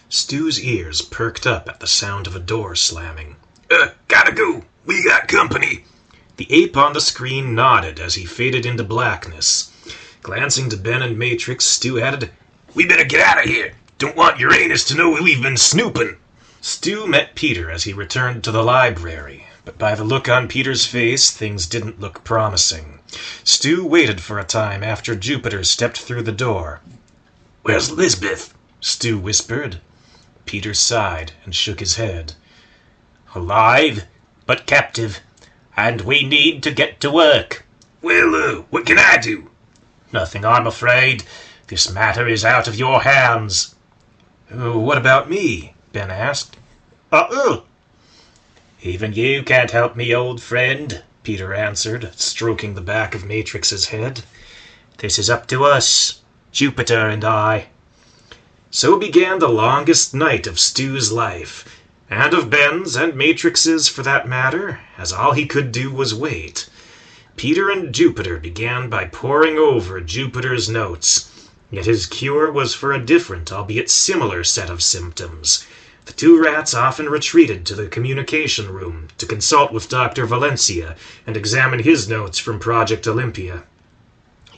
Stu's ears perked up at the sound of a door slamming. Gotta go. We got company. The ape on the screen nodded as he faded into blackness. Glancing to Ben and Matrix, Stu added, We better get out of here. Don't want Uranus to know we've been snooping. Stu met Peter as he returned to the library, but by the look on Peter's face, things didn't look promising. Stu waited for a time after Jupiter stepped through the door. Where's Elizabeth? Stu whispered. Peter sighed and shook his head. Alive, but captive, and we need to get to work. Well, what can I do? Nothing, I'm afraid. This matter is out of your hands. What about me? Ben asked. Even you can't help me, old friend, Peter answered, stroking the back of Matrix's head. This is up to us, Jupiter and I. So began the longest night of Stu's life, and of Ben's and Matrix's for that matter, as all he could do was wait. Peter and Jupiter began by poring over Jupiter's notes, yet his cure was for a different, albeit similar, set of symptoms. The two rats often retreated to the communication room to consult with Dr. Valencia and examine his notes from Project Olympia.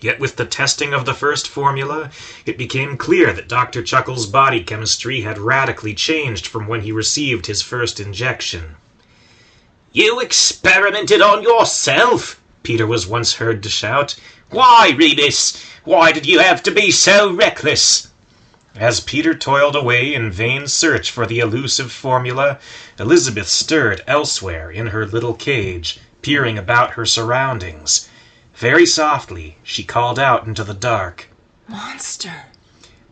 Yet with the testing of the first formula, it became clear that Dr. Chuckle's body chemistry had radically changed from when he received his first injection. You experimented on yourself, Peter was once heard to shout. Why, Rebus? Why did you have to be so reckless? As Peter toiled away in vain search for the elusive formula, Elizabeth stirred elsewhere in her little cage, peering about her surroundings. Very softly, she called out into the dark. Monster!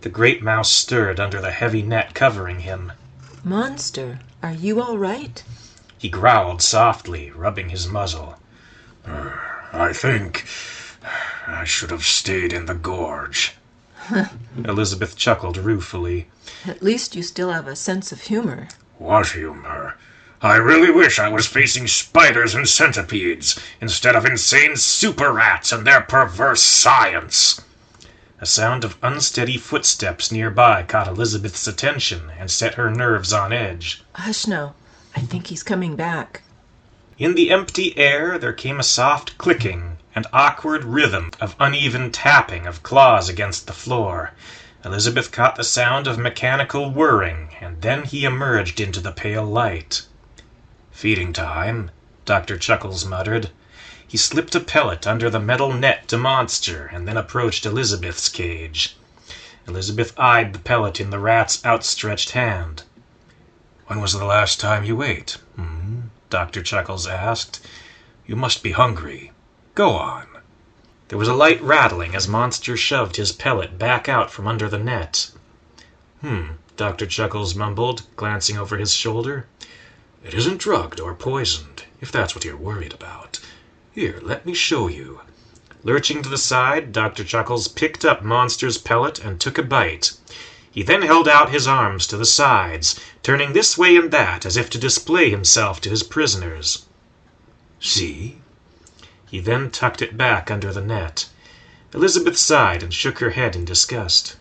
The great mouse stirred under the heavy net covering him. Monster, are you all right? He growled softly, rubbing his muzzle. I think I should have stayed in the gorge. Elizabeth chuckled ruefully. At least you still have a sense of humor. What humor? I really wish I was facing spiders and centipedes instead of insane super rats and their perverse science. A sound of unsteady footsteps nearby caught Elizabeth's attention and set her nerves on edge. Hush now. I think he's coming back. In the empty air there came a soft clicking and awkward rhythm of uneven tapping of claws against the floor. Elizabeth caught the sound of mechanical whirring, and then he emerged into the pale light. Feeding time, Dr. Chuckles muttered. He slipped a pellet under the metal net to Monster, and then approached Elizabeth's cage. Elizabeth eyed the pellet in the rat's outstretched hand. When was the last time you ate? Dr. Chuckles asked. You must be hungry. Go on. There was a light rattling as Monster shoved his pellet back out from under the net. Dr. Chuckles mumbled, glancing over his shoulder. It isn't drugged or poisoned, if that's what you're worried about. Here, let me show you. Lurching to the side, Dr. Chuckles picked up Monster's pellet and took a bite. He then held out his arms to the sides, turning this way and that as if to display himself to his prisoners. See? He then tucked it back under the net. Elizabeth sighed and shook her head in disgust.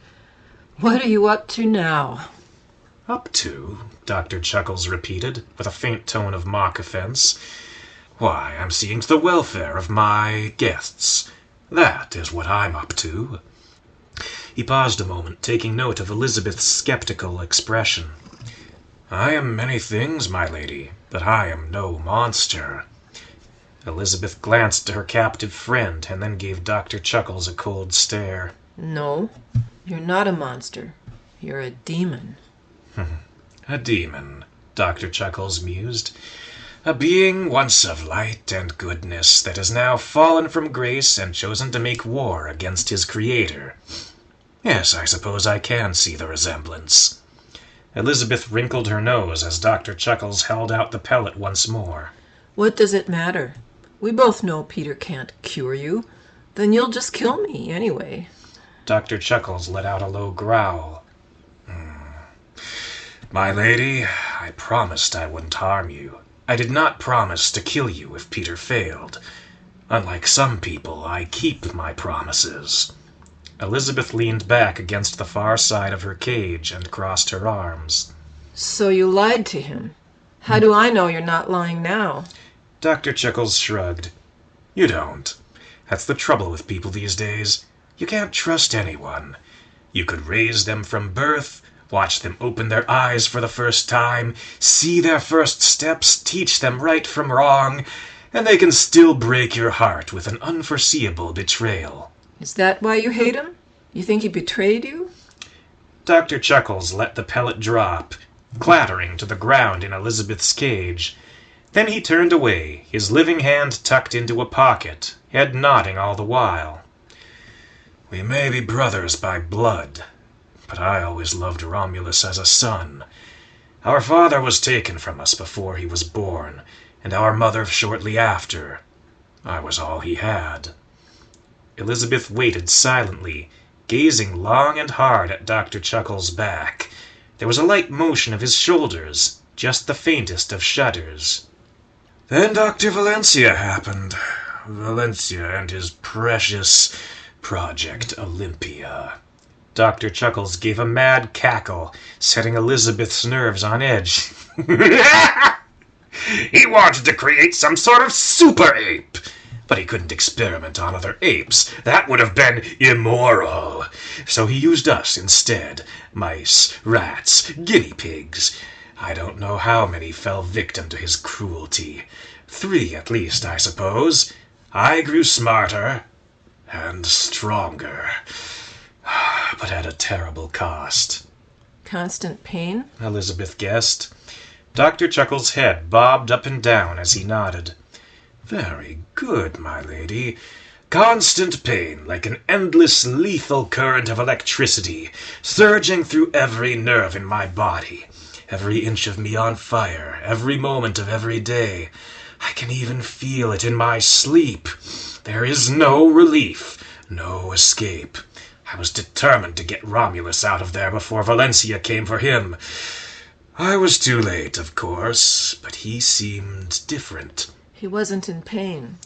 What are you up to now? Up to? Dr. Chuckles repeated, with a faint tone of mock offense. Why, I'm seeing to the welfare of my guests. That is what I'm up to. He paused a moment, taking note of Elizabeth's skeptical expression. I am many things, my lady, but I am no monster. Elizabeth glanced to her captive friend and then gave Dr. Chuckles a cold stare. No, you're not a monster. You're a demon. A demon, Dr. Chuckles mused. A being once of light and goodness that has now fallen from grace and chosen to make war against his creator. Yes, I suppose I can see the resemblance. Elizabeth wrinkled her nose as Dr. Chuckles held out the pellet once more. What does it matter? We both know Peter can't cure you. Then you'll just kill me anyway. Dr. Chuckles let out a low growl. My lady, I promised I wouldn't harm you. I did not promise to kill you if Peter failed. Unlike some people, I keep my promises. Elizabeth leaned back against the far side of her cage and crossed her arms. So you lied to him. How do I know you're not lying now? Dr. Chuckles shrugged. You don't. That's the trouble with people these days. You can't trust anyone. You could raise them from birth, watch them open their eyes for the first time, see their first steps, teach them right from wrong, and they can still break your heart with an unforeseeable betrayal. Is that why you hate him? You think he betrayed you? Dr. Chuckles let the pellet drop, clattering to the ground in Elizabeth's cage. Then he turned away, his living hand tucked into a pocket, head nodding all the while. We may be brothers by blood, but I always loved Romulus as a son. Our father was taken from us before he was born, and our mother shortly after. I was all he had. Elizabeth waited silently, gazing long and hard at Dr. Chuckles' back. There was a light motion of his shoulders, just the faintest of shudders. Then Dr. Valencia happened. Valencia and his precious Project Olympia. Dr. Chuckles gave a mad cackle, setting Elizabeth's nerves on edge. He wanted to create some sort of super ape, but he couldn't experiment on other apes. That would have been immoral. So he used us instead. Mice, rats, guinea pigs. I don't know how many fell victim to his cruelty. 3 at least, I suppose. I grew smarter and stronger, but at a terrible cost. Constant pain? Elizabeth guessed. Dr. Chuckles' head bobbed up and down as he nodded. Very good, my lady. Constant pain, like an endless lethal current of electricity, surging through every nerve in my body. Every inch of me on fire, every moment of every day. I can even feel it in my sleep. There is no relief, no escape. I was determined to get Romulus out of there before Valencia came for him. I was too late, of course, but he seemed different. He wasn't in pain.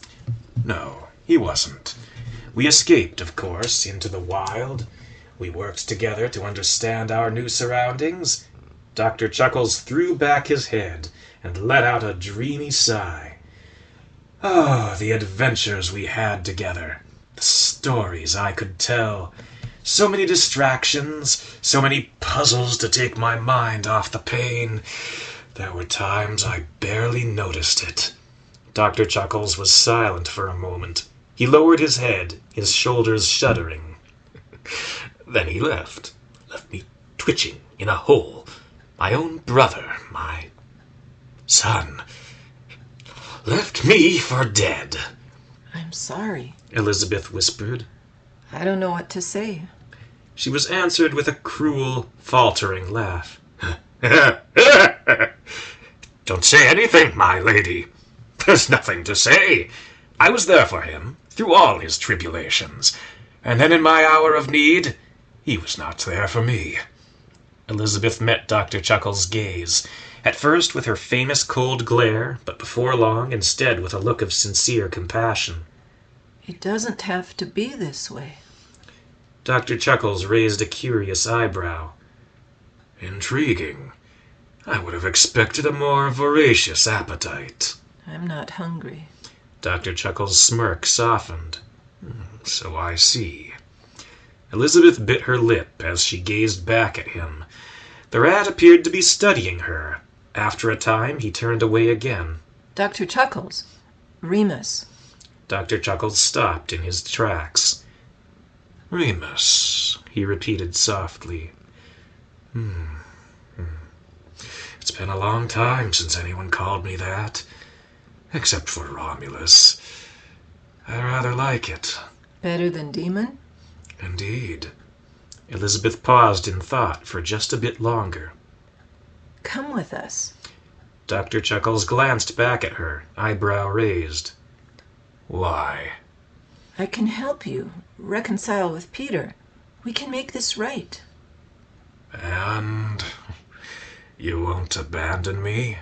No, he wasn't. We escaped, of course, into the wild. We worked together to understand our new surroundings. Dr. Chuckles threw back his head and let out a dreamy sigh. Oh, the adventures we had together. The stories I could tell. So many distractions, so many puzzles to take my mind off the pain. There were times I barely noticed it. Dr. Chuckles was silent for a moment. He lowered his head, his shoulders shuddering. Then he left me twitching in a hole. My own brother, my son, left me for dead. I'm sorry, Elizabeth whispered. I don't know what to say. She was answered with a cruel, faltering laugh. Don't say anything, my lady. There's nothing to say. I was there for him, through all his tribulations. And then in my hour of need, he was not there for me. Elizabeth met Dr. Chuckles' gaze, at first with her famous cold glare, but before long instead with a look of sincere compassion. It doesn't have to be this way. Dr. Chuckles raised a curious eyebrow. Intriguing. I would have expected a more voracious appetite. I'm not hungry. Dr. Chuckles' smirk softened. So I see. Elizabeth bit her lip as she gazed back at him. The rat appeared to be studying her. After a time, he turned away again. Dr. Chuckles. Remus. Dr. Chuckles stopped in his tracks. Remus, he repeated softly. It's been a long time since anyone called me that. Except for Romulus. I rather like it. Better than demon? Indeed. Elizabeth paused in thought for just a bit longer. Come with us. Dr. Chuckles glanced back at her, eyebrow raised. Why? I can help you reconcile with Peter. We can make this right. And you won't abandon me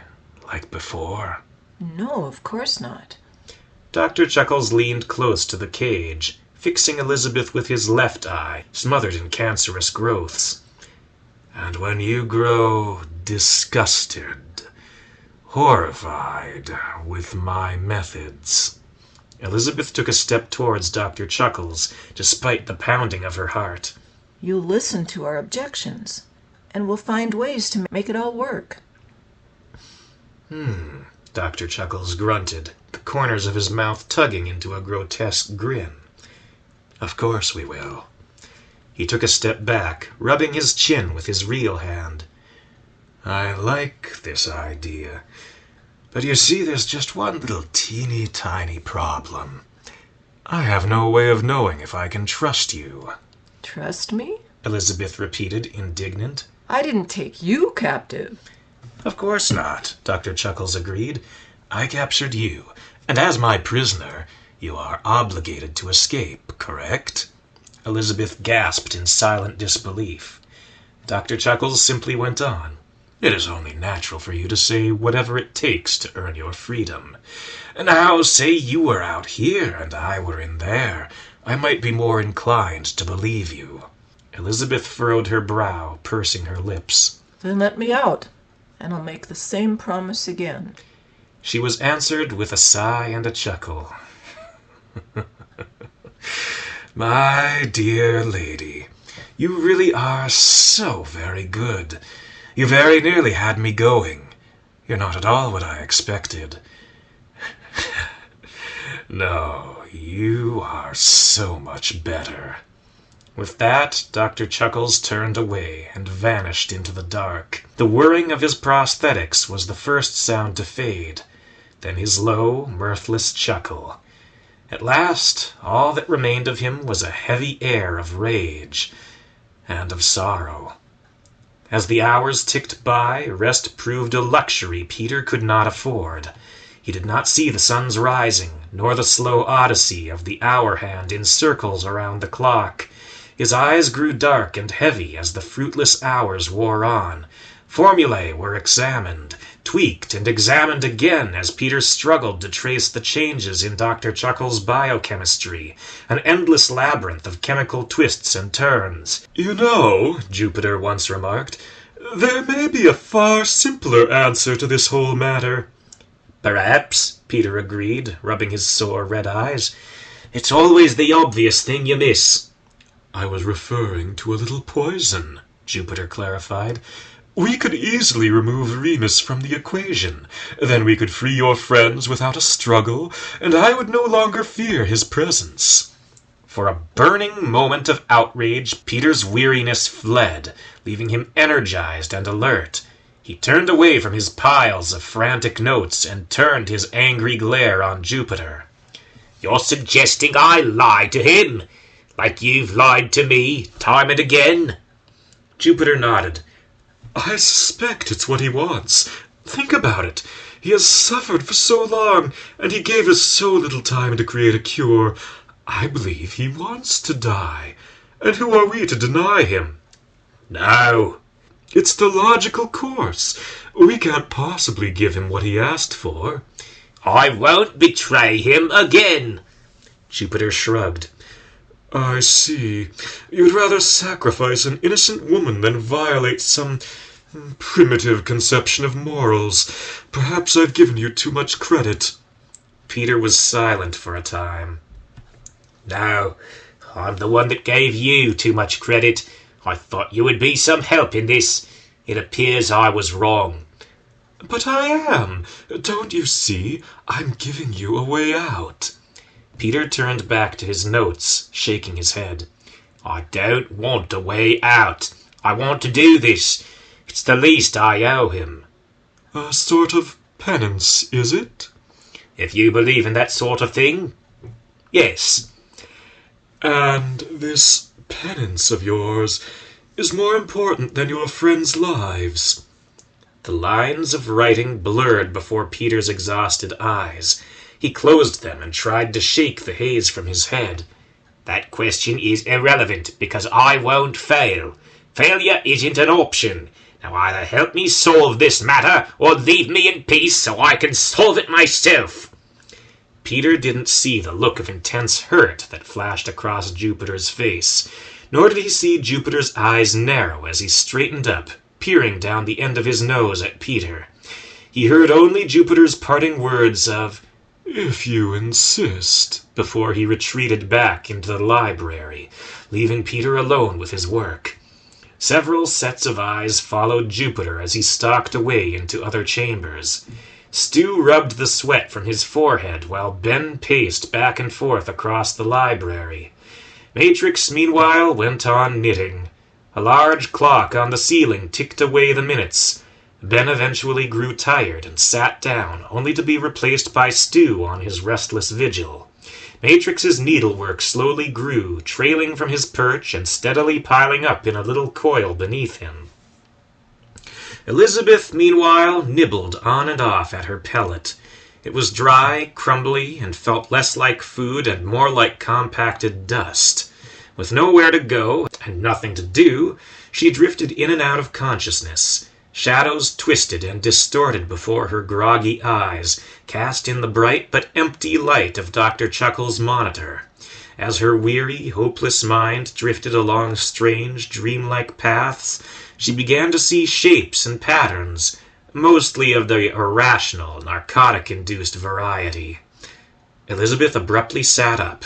like before? No, of course not. Dr. Chuckles leaned close to the cage, fixing Elizabeth with his left eye, smothered in cancerous growths. "And when you grow disgusted, horrified with my methods." Elizabeth took a step towards Dr. Chuckles, despite the pounding of her heart. "You'll listen to our objections, and we'll find ways to make it all work." Dr. Chuckles grunted, the corners of his mouth tugging into a grotesque grin. "Of course we will." He took a step back, rubbing his chin with his real hand. "I like this idea. But you see, there's just one little teeny-tiny problem. I have no way of knowing if I can trust you." "Trust me?" Elizabeth repeated, indignant. "I didn't take you captive." "Of course not," Dr. Chuckles agreed. "I captured you, and as my prisoner, you are obligated to escape, correct?" Elizabeth gasped in silent disbelief. Dr. Chuckles simply went on. "It is only natural for you to say whatever it takes to earn your freedom. Now, say you were out here and I were in there, I might be more inclined to believe you." Elizabeth furrowed her brow, pursing her lips. "Then let me out, and I'll make the same promise again." She was answered with a sigh and a chuckle. "My dear lady, you really are so very good. You very nearly had me going. You're not at all what I expected." "No, you are so much better." With that, Dr. Chuckles turned away and vanished into the dark. The whirring of his prosthetics was the first sound to fade, then his low, mirthless chuckle. At last, all that remained of him was a heavy air of rage and of sorrow. As the hours ticked by, rest proved a luxury Peter could not afford. He did not see the sun's rising, nor the slow odyssey of the hour hand in circles around the clock. His eyes grew dark and heavy as the fruitless hours wore on. Formulae were examined, tweaked, and examined again as Peter struggled to trace the changes in Dr. Chuckles' biochemistry, an endless labyrinth of chemical twists and turns. "You know," Jupiter once remarked, "there may be a far simpler answer to this whole matter." "Perhaps," Peter agreed, rubbing his sore red eyes. "It's always the obvious thing you miss." "I was referring to a little poison," Jupiter clarified. "We could easily remove Remus from the equation. Then we could free your friends without a struggle, and I would no longer fear his presence." For a burning moment of outrage, Peter's weariness fled, leaving him energized and alert. He turned away from his piles of frantic notes and turned his angry glare on Jupiter. "You're suggesting I lied to him, like you've lied to me time and again?" Jupiter nodded. "I suspect it's what he wants. Think about it. He has suffered for so long, and he gave us so little time to create a cure. I believe he wants to die. And who are we to deny him?" "No." "It's the logical course. We can't possibly give him what he asked for." "I won't betray him again." Jupiter shrugged. "I see. You'd rather sacrifice an innocent woman than violate some primitive conception of morals. Perhaps I've given you too much credit." Peter was silent for a time. "No, I'm the one that gave you too much credit. I thought you would be some help in this. It appears I was wrong." "But I am. Don't you see? I'm giving you a way out." Peter turned back to his notes, shaking his head. "I don't want a way out. I want to do this. It's the least I owe him." "A sort of penance, is it?" "If you believe in that sort of thing, yes." "And this penance of yours is more important than your friends' lives." The lines of writing blurred before Peter's exhausted eyes. He closed them and tried to shake the haze from his head. "That question is irrelevant, because I won't fail. Failure isn't an option. Now either help me solve this matter, or leave me in peace so I can solve it myself." Peter didn't see the look of intense hurt that flashed across Jupiter's face, nor did he see Jupiter's eyes narrow as he straightened up, peering down the end of his nose at Peter. He heard only Jupiter's parting words of, "If you insist," before he retreated back into the library, leaving Peter alone with his work. Several sets of eyes followed Jupiter as he stalked away into other chambers. Stu rubbed the sweat from his forehead while Ben paced back and forth across the library. Matrix, meanwhile, went on knitting. A large clock on the ceiling ticked away the minutes. Ben eventually grew tired and sat down, only to be replaced by Stu on his restless vigil. Matrix's needlework slowly grew, trailing from his perch and steadily piling up in a little coil beneath him. Elizabeth, meanwhile, nibbled on and off at her pellet. It was dry, crumbly, and felt less like food and more like compacted dust. With nowhere to go and nothing to do, she drifted in and out of consciousness. Shadows twisted and distorted before her groggy eyes, cast in the bright but empty light of Dr. Chuckle's monitor. As her weary, hopeless mind drifted along strange, dreamlike paths, she began to see shapes and patterns, mostly of the irrational, narcotic-induced variety. Elizabeth abruptly sat up.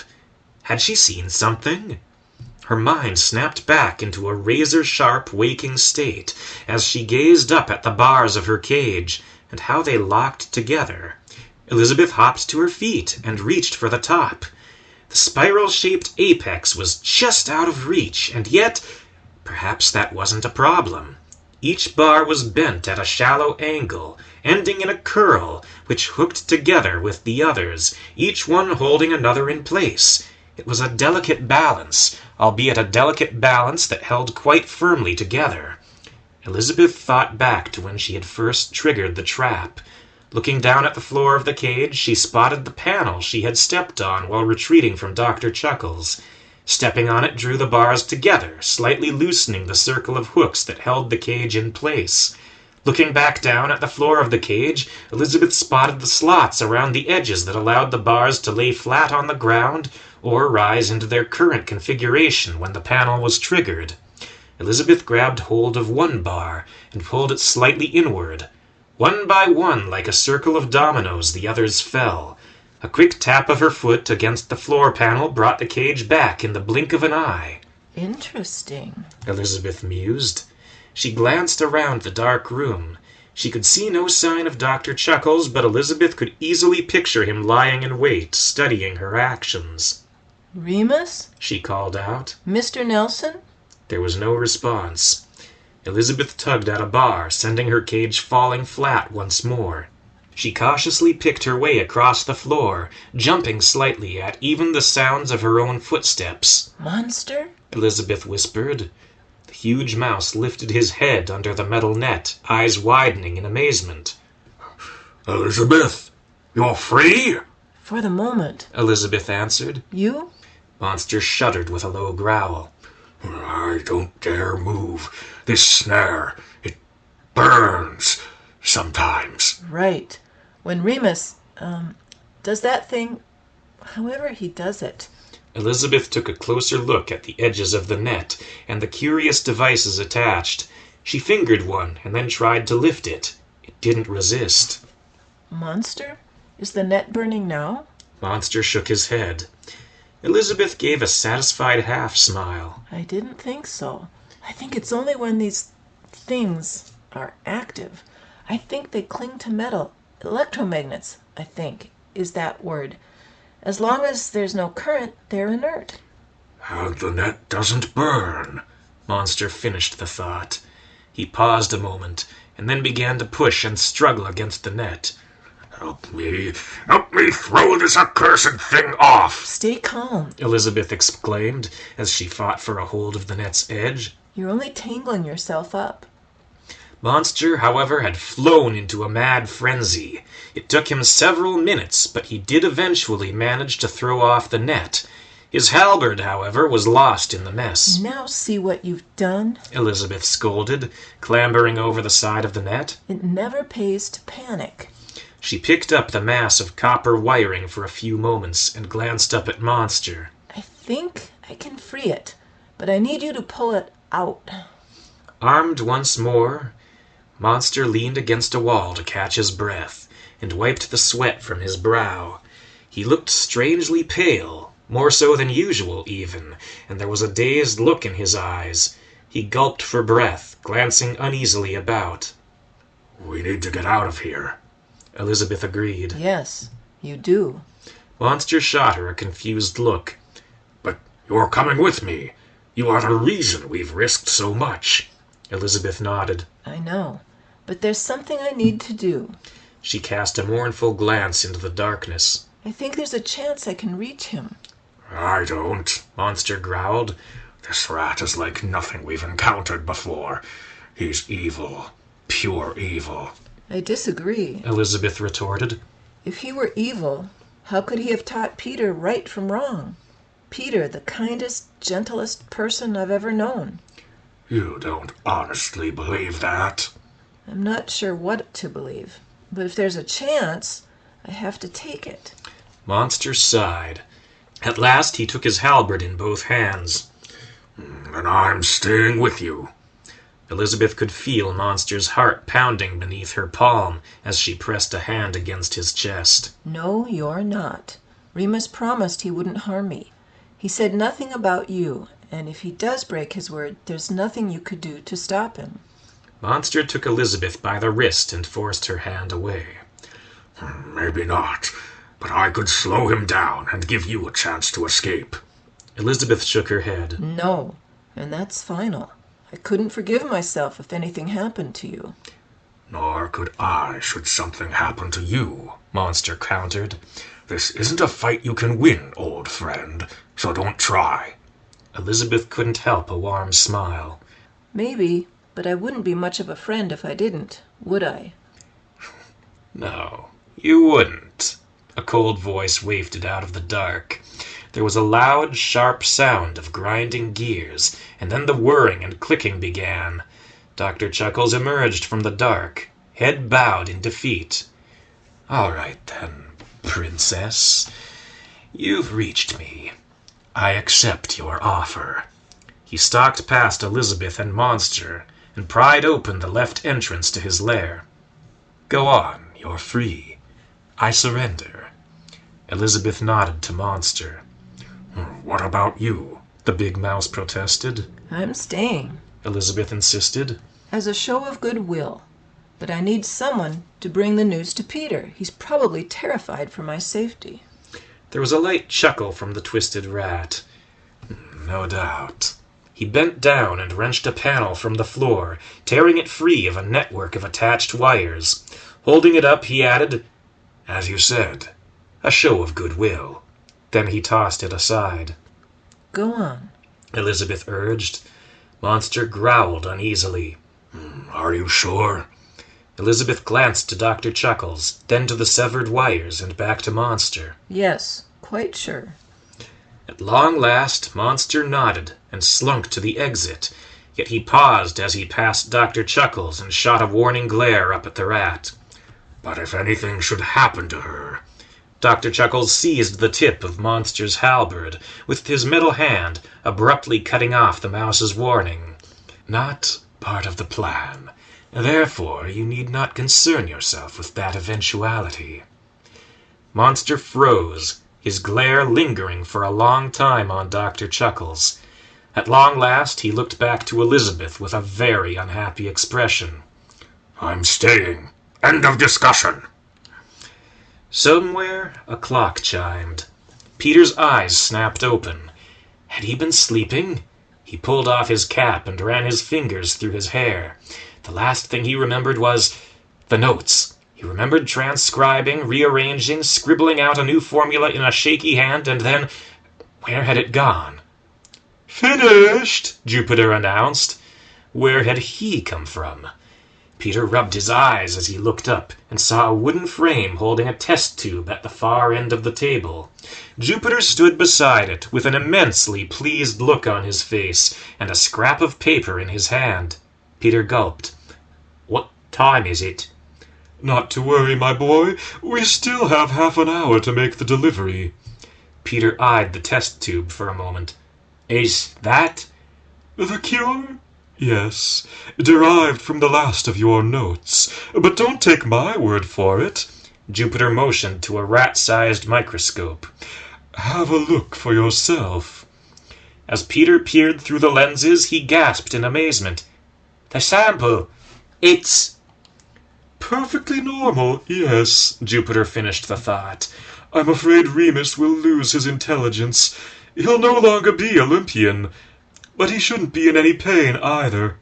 Had she seen something? Her mind snapped back into a razor-sharp waking state as she gazed up at the bars of her cage and how they locked together. Elizabeth hopped to her feet and reached for the top. The spiral-shaped apex was just out of reach, and yet perhaps that wasn't a problem. Each bar was bent at a shallow angle, ending in a curl, which hooked together with the others, each one holding another in place. It was a delicate balance, albeit a delicate balance that held quite firmly together. Elizabeth thought back to when she had first triggered the trap. Looking down at the floor of the cage, she spotted the panel she had stepped on while retreating from Dr. Chuckles. Stepping on it drew the bars together, slightly loosening the circle of hooks that held the cage in place. Looking back down at the floor of the cage, Elizabeth spotted the slots around the edges that allowed the bars to lay flat on the ground or rise into their current configuration when the panel was triggered. Elizabeth grabbed hold of one bar and pulled it slightly inward. One by one, like a circle of dominoes, the others fell. A quick tap of her foot against the floor panel brought the cage back in the blink of an eye. Interesting, Elizabeth mused. She glanced around the dark room. She could see no sign of Dr. Chuckles, but Elizabeth could easily picture him lying in wait, studying her actions. Remus? She called out. Mr. Nelson? There was no response. Elizabeth tugged at a bar, sending her cage falling flat once more. She cautiously picked her way across the floor, jumping slightly at even the sounds of her own footsteps. Monster? Elizabeth whispered. The huge mouse lifted his head under the metal net, eyes widening in amazement. Elizabeth, you're free? For the moment. Elizabeth answered. You? Monster shuddered with a low growl. I don't dare move. This snare, it burns sometimes. Right. When Remus, does that thing, however he does it. Elizabeth took a closer look at the edges of the net and the curious devices attached. She fingered one and then tried to lift it. It didn't resist. Monster? Is the net burning now? Monster shook his head. Elizabeth gave a satisfied half-smile. I didn't think so. I think it's only when these things are active. I think they cling to metal. Electromagnets, I think, is that word. As long as there's no current, they're inert. And the net doesn't burn. Monster finished the thought. He paused a moment, and then began to push and struggle against the net. Help me throw this accursed thing off! Stay calm. Elizabeth exclaimed as she fought for a hold of the net's edge. You're only tangling yourself up. Monster, however, had flown into a mad frenzy. It took him several minutes, but he did eventually manage to throw off the net. His halberd, however, was lost in the mess. Now see what you've done? Elizabeth scolded, clambering over the side of the net. It never pays to panic. She picked up the mass of copper wiring for a few moments and glanced up at Monster. I think I can free it, but I need you to pull it out. Armed once more, Monster leaned against a wall to catch his breath and wiped the sweat from his brow. He looked strangely pale, more so than usual even, and there was a dazed look in his eyes. He gulped for breath, glancing uneasily about. We need to get out of here, Elizabeth agreed. Yes, you do. Monster shot her a confused look. But you're coming with me. You are the reason we've risked so much. Elizabeth nodded. I know, but there's something I need to do. She cast a mournful glance into the darkness. I think there's a chance I can reach him. I don't, Monster growled. This rat is like nothing we've encountered before. He's evil, pure evil. I disagree. Elizabeth retorted. If he were evil, how could he have taught Peter right from wrong? Peter, the kindest, gentlest person I've ever known. You don't honestly believe that? I'm not sure what to believe, but if there's a chance, I have to take it. Monster sighed. At last he took his halberd in both hands. Then I'm staying with you. Elizabeth could feel Monster's heart pounding beneath her palm as she pressed a hand against his chest. No, you're not. Remus promised he wouldn't harm me. He said nothing about you, and if he does break his word, there's nothing you could do to stop him. Monster took Elizabeth by the wrist and forced her hand away. Maybe not, but I could slow him down and give you a chance to escape. Elizabeth shook her head. No, and that's final. I couldn't forgive myself if anything happened to you. Nor could I should something happen to you, Monster countered. This isn't a fight you can win, old friend, so don't try. Elizabeth couldn't help a warm smile. Maybe, but I wouldn't be much of a friend if I didn't, would I? No, you wouldn't. A cold voice wafted out of the dark. There was a loud, sharp sound of grinding gears, and then the whirring and clicking began. Dr. Chuckles emerged from the dark, head bowed in defeat. All right, then, Princess. You've reached me. I accept your offer. He stalked past Elizabeth and Monster and pried open the left entrance to his lair. Go on, you're free. I surrender. Elizabeth nodded to Monster. What about you? The big mouse protested. I'm staying. Elizabeth insisted. As a show of goodwill. But I need someone to bring the news to Peter. He's probably terrified for my safety. There was a light chuckle from the twisted rat. No doubt. He bent down and wrenched a panel from the floor, tearing it free of a network of attached wires. Holding it up, he added, As you said, a show of goodwill. Then he tossed it aside. Go on, Elizabeth urged. Monster growled uneasily. Are you sure? Elizabeth glanced to Dr. Chuckles, then to the severed wires, and back to Monster. Yes, quite sure. At long last, Monster nodded and slunk to the exit, yet he paused as he passed Dr. Chuckles and shot a warning glare up at the rat. But if anything should happen to her... Dr. Chuckles seized the tip of Monster's halberd with his middle hand, abruptly cutting off the mouse's warning. Not part of the plan. Therefore, you need not concern yourself with that eventuality. Monster froze, his glare lingering for a long time on Dr. Chuckles. At long last, he looked back to Elizabeth with a very unhappy expression. I'm staying. End of discussion. Somewhere a clock chimed. Peter's eyes snapped open. Had he been sleeping? He pulled off his cap and ran his fingers through his hair. The last thing he remembered was the notes. He remembered transcribing, rearranging, scribbling out a new formula in a shaky hand, and then... where had it gone? Finished, Jupiter announced. Where had he come from? Peter rubbed his eyes as he looked up and saw a wooden frame holding a test tube at the far end of the table. Jupiter stood beside it with an immensely pleased look on his face and a scrap of paper in his hand. Peter gulped. What time is it? Not to worry, my boy. We still have half an hour to make the delivery. Peter eyed the test tube for a moment. Is that? The cure? Yes, derived from the last of your notes. But don't take my word for it. Jupiter motioned to a rat-sized microscope. Have a look for yourself. As Peter peered through the lenses, he gasped in amazement. The sample! It's... Perfectly normal, yes, Jupiter finished the thought. I'm afraid Remus will lose his intelligence. He'll no longer be Olympian. But he shouldn't be in any pain either.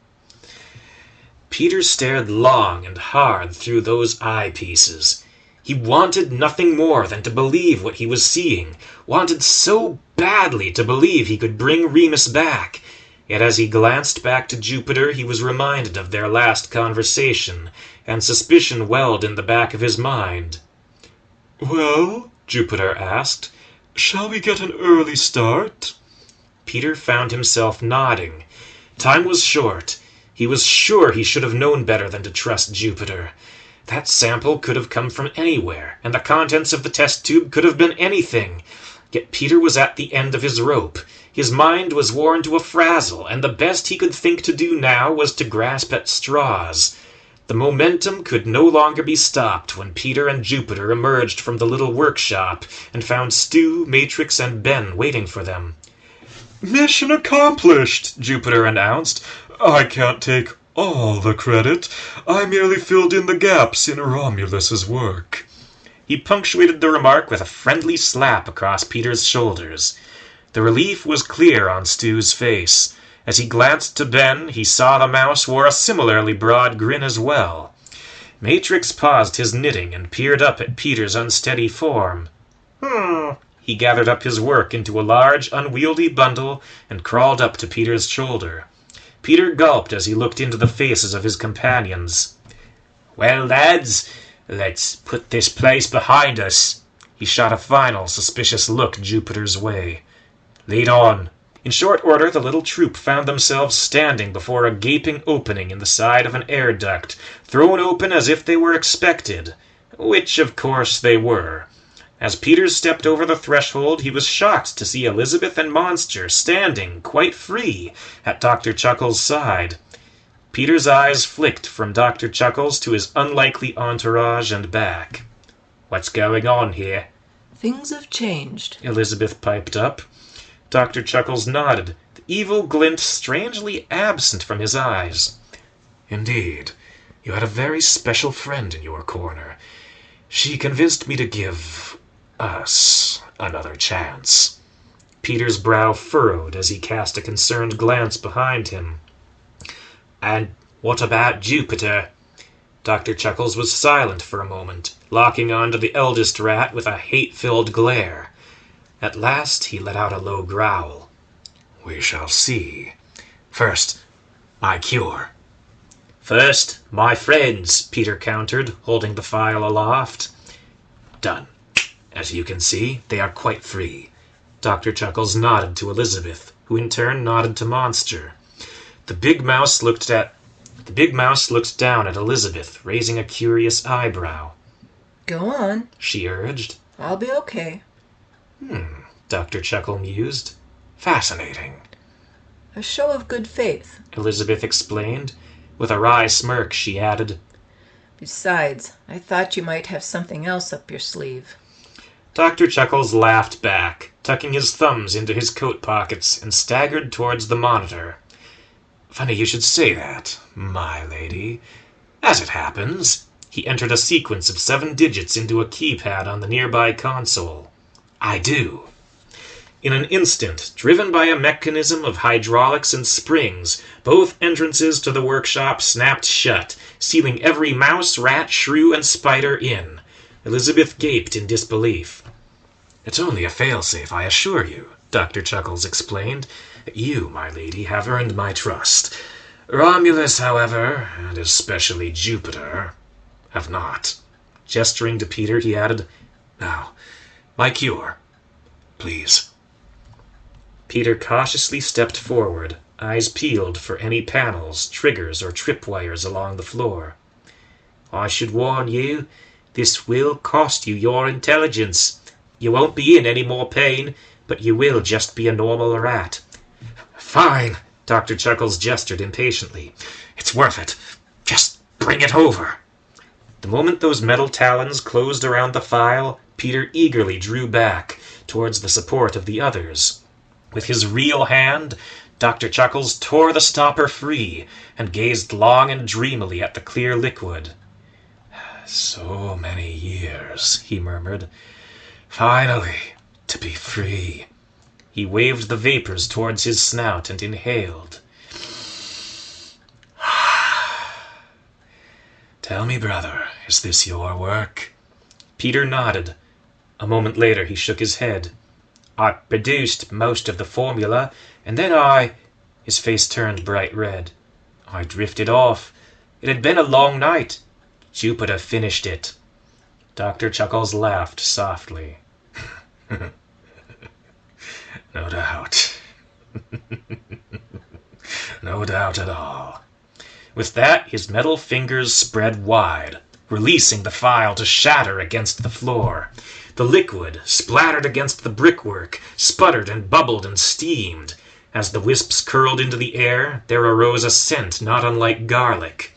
Peter stared long and hard through those eyepieces. He wanted nothing more than to believe what he was seeing, wanted so badly to believe he could bring Remus back. Yet as he glanced back to Jupiter, he was reminded of their last conversation, and suspicion welled in the back of his mind. Well, Jupiter asked, shall we get an early start? Peter found himself nodding. Time was short. He was sure he should have known better than to trust Jupiter. That sample could have come from anywhere, and the contents of the test tube could have been anything. Yet Peter was at the end of his rope. His mind was worn to a frazzle, and the best he could think to do now was to grasp at straws. The momentum could no longer be stopped when Peter and Jupiter emerged from the little workshop and found Stu, Matrix, and Ben waiting for them. Mission accomplished, Jupiter announced. I can't take all the credit. I merely filled in the gaps in Romulus's work. He punctuated the remark with a friendly slap across Peter's shoulders. The relief was clear on Stu's face. As he glanced to Ben, he saw the mouse wore a similarly broad grin as well. Matrix paused his knitting and peered up at Peter's unsteady form. He gathered up his work into a large, unwieldy bundle and crawled up to Peter's shoulder. Peter gulped as he looked into the faces of his companions. Well, lads, let's put this place behind us. He shot a final, suspicious look Jupiter's way. Lead on. In short order, the little troop found themselves standing before a gaping opening in the side of an air duct, thrown open as if they were expected, which, of course, they were. As Peter stepped over the threshold, he was shocked to see Elizabeth and Monster standing, quite free, at Dr. Chuckles' side. Peter's eyes flicked from Dr. Chuckles to his unlikely entourage and back. What's going on here? Things have changed, Elizabeth piped up. Dr. Chuckles nodded, the evil glint strangely absent from his eyes. Indeed, you had a very special friend in your corner. She convinced me to give us another chance. Peter's brow furrowed as he cast a concerned glance behind him. And what about Jupiter? Dr. Chuckles was silent for a moment, locking onto the eldest rat with a hate-filled glare. At last he let out a low growl. We shall see. First, my cure. First, my friends, Peter countered, holding the file aloft. Done. As you can see, they are quite free. Dr. Chuckles nodded to Elizabeth, who in turn nodded to Monster. The big mouse looked down at Elizabeth, raising a curious eyebrow. Go on, she urged. I'll be okay. Dr. Chuckle mused. Fascinating. A show of good faith, Elizabeth explained. With a wry smirk, she added, Besides, I thought you might have something else up your sleeve. Dr. Chuckles laughed back, tucking his thumbs into his coat pockets, and staggered towards the monitor. Funny you should say that, my lady. As it happens, he entered a sequence of 7 digits into a keypad on the nearby console. I do. In an instant, driven by a mechanism of hydraulics and springs, both entrances to the workshop snapped shut, sealing every mouse, rat, shrew, and spider in. Elizabeth gaped in disbelief. It's only a failsafe, I assure you, Dr. Chuckles explained. You, my lady, have earned my trust. Romulus, however, and especially Jupiter, have not. Gesturing to Peter, he added, Now, my cure, please. Peter cautiously stepped forward, eyes peeled for any panels, triggers, or tripwires along the floor. I should warn you, this will cost you your intelligence. You won't be in any more pain, but you will just be a normal rat." "Fine," Dr. Chuckles gestured impatiently. "It's worth it. Just bring it over." The moment those metal talons closed around the file, Peter eagerly drew back towards the support of the others. With his real hand, Dr. Chuckles tore the stopper free and gazed long and dreamily at the clear liquid. "So many years," he murmured. "Finally, to be free." He waved the vapors towards his snout and inhaled. "Tell me, brother, is this your work?" Peter nodded. A moment later he shook his head. "I produced most of the formula, and then His face turned bright red. "I drifted off. It had been a long night. Jupiter finished it." Dr. Chuckles laughed softly. "No doubt." "No doubt at all." With that, his metal fingers spread wide, releasing the file to shatter against the floor. The liquid splattered against the brickwork, sputtered and bubbled and steamed. As the wisps curled into the air, there arose a scent not unlike garlic.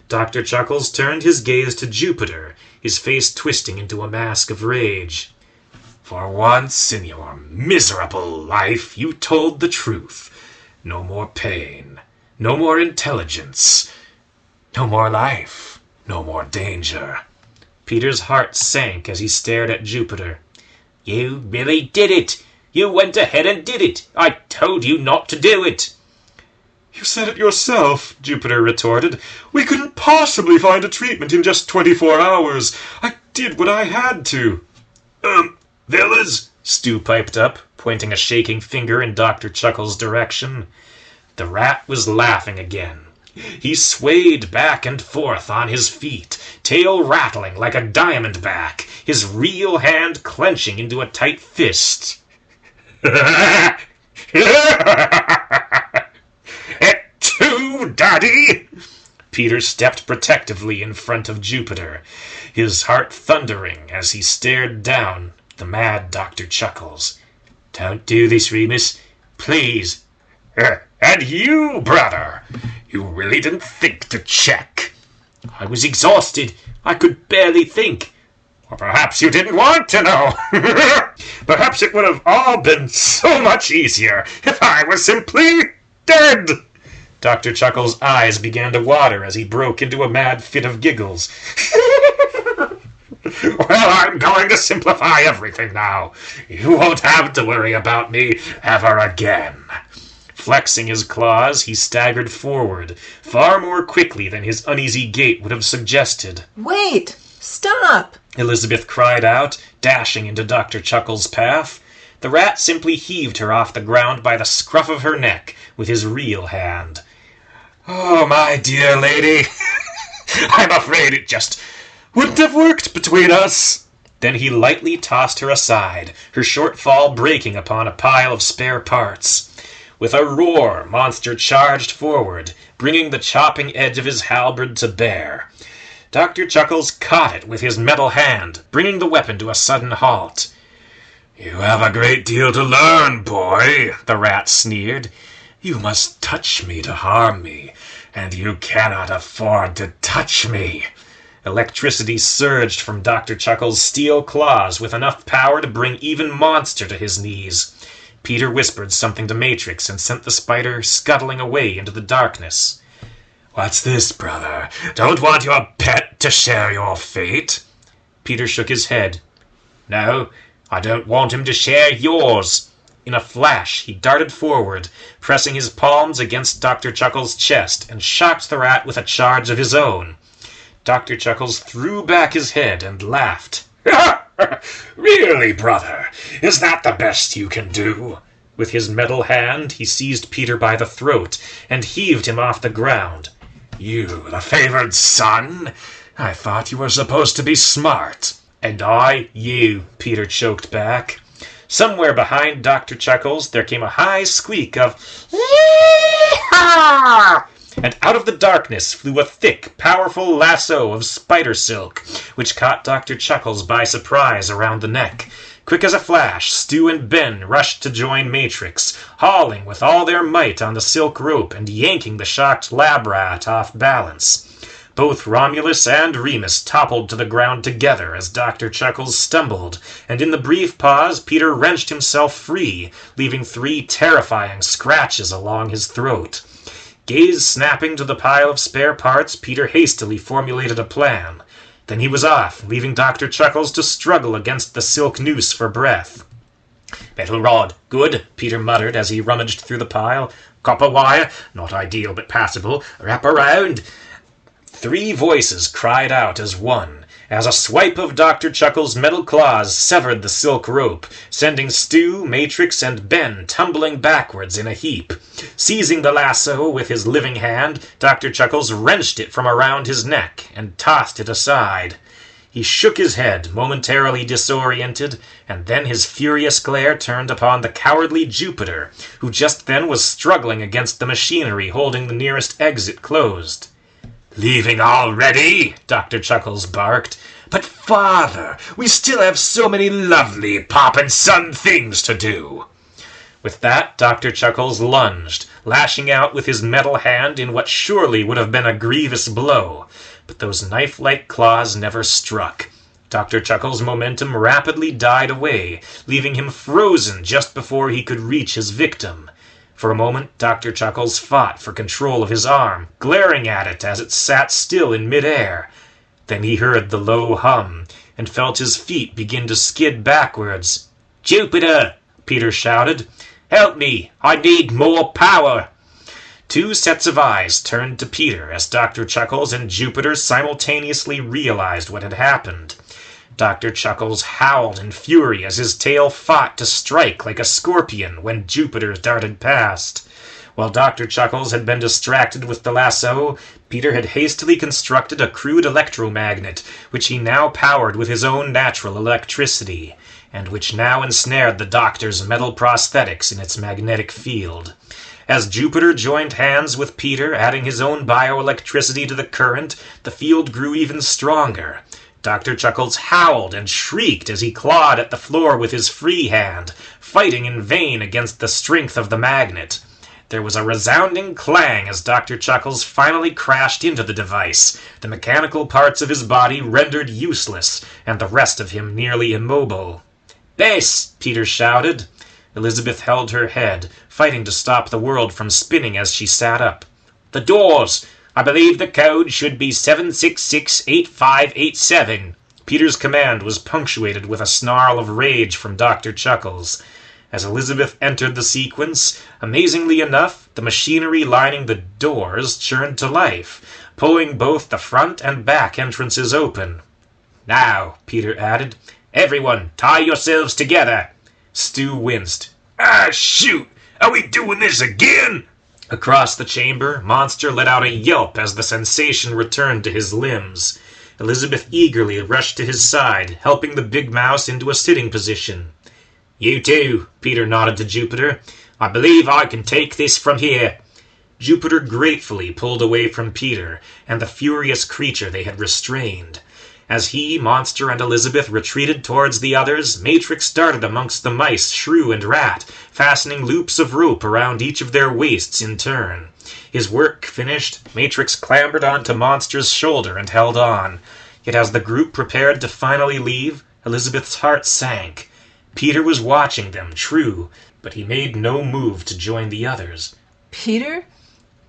Dr. Chuckles turned his gaze to Jupiter, his face twisting into a mask of rage. "For once in your miserable life, you told the truth. No more pain, no more intelligence, no more life, no more danger." Peter's heart sank as he stared at Jupiter. "You really did it! You went ahead and did it! I told you not to do it!" "You said it yourself," Jupiter retorted. "We couldn't possibly find a treatment in just 24 hours. I did what I had to." "Villas?" Stu piped up, pointing a shaking finger in Dr. Chuckles' direction. The rat was laughing again. He swayed back and forth on his feet, tail rattling like a diamondback, his real hand clenching into a tight fist. "Et tu, Daddy?" Peter stepped protectively in front of Jupiter, his heart thundering as he stared down the mad Dr. Chuckles. "Don't do this, Remus. Please." "And you, brother? You really didn't think to check?" "I was exhausted. I could barely think." Or perhaps you didn't want to know. Perhaps it would have all been so much easier if I was simply dead." Dr. Chuckles' eyes began to water as he broke into a mad fit of giggles. "Well, I'm going to simplify everything now. You won't have to worry about me ever again." Flexing his claws, he staggered forward, far more quickly than his uneasy gait would have suggested. Wait! Stop! Elizabeth cried out, dashing into Dr. Chuckles' path. The rat simply heaved her off the ground by the scruff of her neck with his real hand. "Oh, my dear lady, I'm afraid it just wouldn't have worked between us." Then he lightly tossed her aside, her short fall breaking upon a pile of spare parts. With a roar, Monster charged forward, bringing the chopping edge of his halberd to bear. Dr. Chuckles caught it with his metal hand, bringing the weapon to a sudden halt. "You have a great deal to learn, boy," the rat sneered. "You must touch me to harm me, and you cannot afford to touch me." Electricity surged from Dr. Chuckles' steel claws with enough power to bring even Monster to his knees. Peter whispered something to Matrix and sent the spider scuttling away into the darkness. "What's this, brother? Don't want your pet to share your fate?" Peter shook his head. "No, I don't want him to share yours." In a flash, he darted forward, pressing his palms against Dr. Chuckles' chest, and shocked the rat with a charge of his own. Dr. Chuckles threw back his head and laughed. "Really, brother? Is that the best you can do?" With his metal hand, he seized Peter by the throat and heaved him off the ground. "You, the favored son? I thought you were supposed to be smart." "And I, you," Peter choked back. Somewhere behind Dr. Chuckles, there came a high squeak of "Yee-haw!" and out of the darkness flew a thick, powerful lasso of spider silk, which caught Dr. Chuckles by surprise around the neck. Quick as a flash, Stu and Ben rushed to join Matrix, hauling with all their might on the silk rope and yanking the shocked lab rat off balance. Both Romulus and Remus toppled to the ground together as Dr. Chuckles stumbled, and in the brief pause Peter wrenched himself free, leaving 3 terrifying scratches along his throat. Gaze snapping to the pile of spare parts, Peter hastily formulated a plan. Then he was off, leaving Dr. Chuckles to struggle against the silk noose for breath. "Metal rod, good," Peter muttered as he rummaged through the pile. "Copper wire, not ideal but passable. Wrap around." 3 voices cried out as one, as a swipe of Dr. Chuckles' metal claws severed the silk rope, sending Stu, Matrix, and Ben tumbling backwards in a heap. Seizing the lasso with his living hand, Dr. Chuckles wrenched it from around his neck and tossed it aside. He shook his head, momentarily disoriented, and then his furious glare turned upon the cowardly Jupiter, who just then was struggling against the machinery holding the nearest exit closed. "Leaving already?" Dr. Chuckles barked. "But, Father, we still have so many lovely Pop and Son things to do." With that, Dr. Chuckles lunged, lashing out with his metal hand in what surely would have been a grievous blow. But those knife-like claws never struck. Dr. Chuckles' momentum rapidly died away, leaving him frozen just before he could reach his victim. For a moment, Dr. Chuckles fought for control of his arm, glaring at it as it sat still in midair. Then he heard the low hum, and felt his feet begin to skid backwards. "Jupiter!" Peter shouted. "Help me! I need more power!" 2 sets of eyes turned to Peter as Dr. Chuckles and Jupiter simultaneously realized what had happened. Dr. Chuckles howled in fury as his tail fought to strike like a scorpion when Jupiter darted past. While Dr. Chuckles had been distracted with the lasso, Peter had hastily constructed a crude electromagnet, which he now powered with his own natural electricity, and which now ensnared the doctor's metal prosthetics in its magnetic field. As Jupiter joined hands with Peter, adding his own bioelectricity to the current, the field grew even stronger. Dr. Chuckles howled and shrieked as he clawed at the floor with his free hand, fighting in vain against the strength of the magnet. There was a resounding clang as Dr. Chuckles finally crashed into the device, the mechanical parts of his body rendered useless, and the rest of him nearly immobile. "Bess!" Peter shouted. Elizabeth held her head, fighting to stop the world from spinning as she sat up. "The doors! I believe the code should be 7668587. Peter's command was punctuated with a snarl of rage from Dr. Chuckles. As Elizabeth entered the sequence, amazingly enough, the machinery lining the doors churned to life, pulling both the front and back entrances open. "Now," Peter added, "everyone, tie yourselves together." Stu winced. "Ah, shoot! Are we doing this again?" Across the chamber, Monster let out a yelp as the sensation returned to his limbs. Elizabeth eagerly rushed to his side, helping the big mouse into a sitting position. "You too," Peter nodded to Jupiter. "I believe I can take this from here." Jupiter gratefully pulled away from Peter and the furious creature they had restrained. As he, Monster, and Elizabeth retreated towards the others, Matrix darted amongst the mice, shrew, and rat, fastening loops of rope around each of their waists in turn. His work finished, Matrix clambered onto Monster's shoulder and held on. Yet as the group prepared to finally leave, Elizabeth's heart sank. Peter was watching them, true, but he made no move to join the others. "Peter?"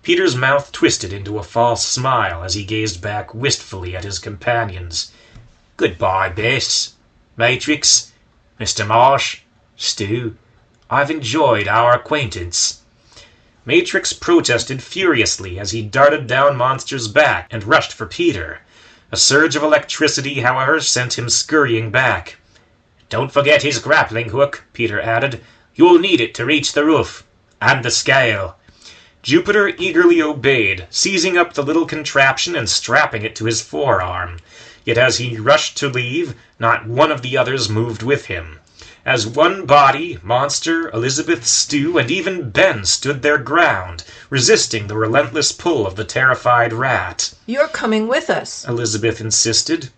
Peter's mouth twisted into a false smile as he gazed back wistfully at his companions. "Goodbye, Bess, Matrix, Mr. Marsh, Stu. I've enjoyed our acquaintance." Matrix protested furiously as he darted down Monster's back and rushed for Peter. A surge of electricity, however, sent him scurrying back. "Don't forget his grappling hook," Peter added. "You'll need it to reach the roof. And the scale." Jupiter eagerly obeyed, seizing up the little contraption and strapping it to his forearm. Yet as he rushed to leave, not one of the others moved with him. As one body, Monster, Elizabeth, Stu, and even Ben stood their ground, resisting the relentless pull of the terrified rat. "You're coming with us," Elizabeth insisted.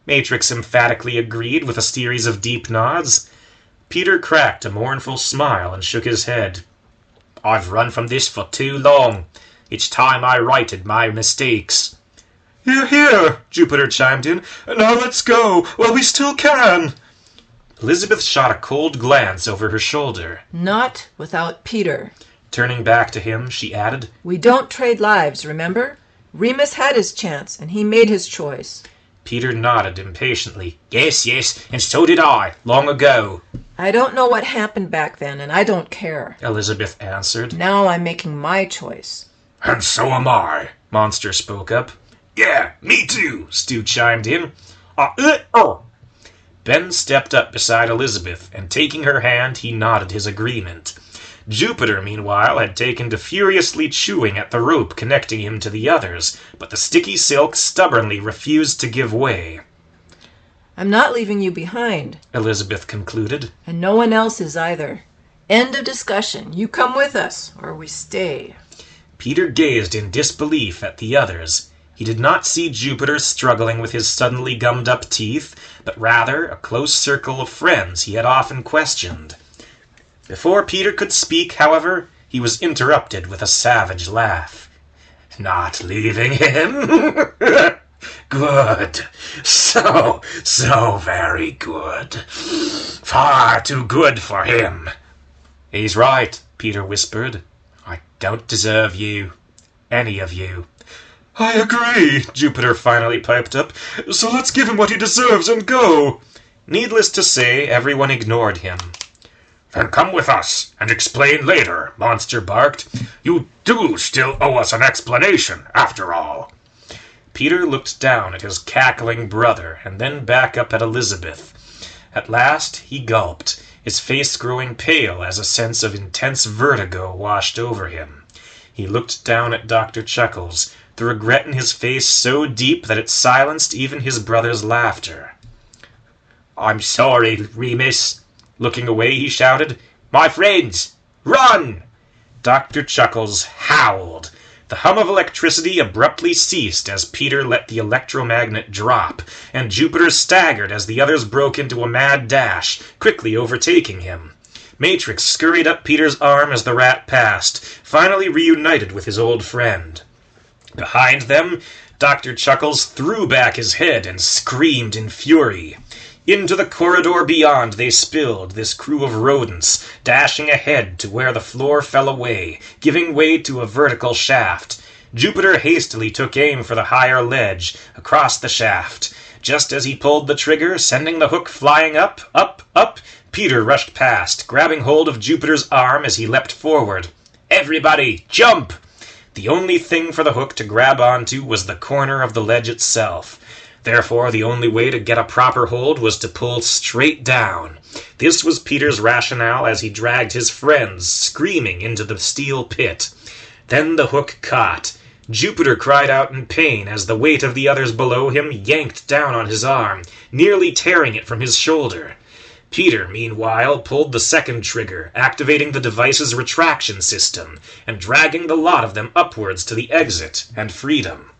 Matrix emphatically agreed with a series of deep nods. Peter cracked a mournful smile and shook his head. "I've run from this for too long. It's time I righted my mistakes." "Hear, hear," Jupiter chimed in. "Now let's go, while we still can." Elizabeth shot a cold glance over her shoulder. "Not without Peter." Turning back to him, she added, "We don't trade lives, remember? Remus had his chance, and he made his choice." Peter nodded impatiently. Yes, and so did I, long ago." "I don't know what happened back then, and I don't care. Elizabeth answered. Now I'm making my choice." "And so am I," Monster spoke up. "Yeah, me too," Stu chimed in. Ben stepped up beside Elizabeth, and taking her hand, he nodded his agreement. Jupiter, meanwhile, had taken to furiously chewing at the rope connecting him to the others, but the sticky silk stubbornly refused to give way. "I'm not leaving you behind," Elizabeth concluded. "and no one else is either. End of discussion. You come with us, or we stay." Peter gazed in disbelief at the others. He did not see Jupiter struggling with his suddenly gummed-up teeth, but rather a close circle of friends he had often questioned. Before Peter could speak, however, he was interrupted with a savage laugh. "Not leaving him? Good. So very good. Far too good for him." "He's right," Peter whispered. "I don't deserve you. Any of you." "I agree," Jupiter finally piped up. "So let's give him what he deserves and go." Needless to say, everyone ignored him. "Then come with us, and explain later," Monster barked. "You do still owe us an explanation, after all." Peter looked down at his cackling brother, and then back up at Elizabeth. At last he gulped, his face growing pale as a sense of intense vertigo washed over him. He looked down at Dr. Chuckles, the regret in his face so deep that it silenced even his brother's laughter. "I'm sorry, Remus." Looking away, he shouted, "My friends, run!" Dr. Chuckles howled. The hum of electricity abruptly ceased as Peter let the electromagnet drop, and Jupiter staggered as the others broke into a mad dash, quickly overtaking him. Matrix scurried up Peter's arm as the rat passed, finally reunited with his old friend. Behind them, Dr. Chuckles threw back his head and screamed in fury. Into the corridor beyond they spilled, this crew of rodents, dashing ahead to where the floor fell away, giving way to a vertical shaft. Jupiter hastily took aim for the higher ledge, across the shaft. Just as he pulled the trigger, sending the hook flying up, Peter rushed past, grabbing hold of Jupiter's arm as he leapt forward. "Everybody, jump!" The only thing for the hook to grab onto was the corner of the ledge itself. Therefore, the only way to get a proper hold was to pull straight down. This was Peter's rationale as he dragged his friends, screaming, into the steel pit. Then the hook caught. Jupiter cried out in pain as the weight of the others below him yanked down on his arm, nearly tearing it from his shoulder. Peter, meanwhile, pulled the second trigger, activating the device's retraction system, and dragging the lot of them upwards to the exit and freedom.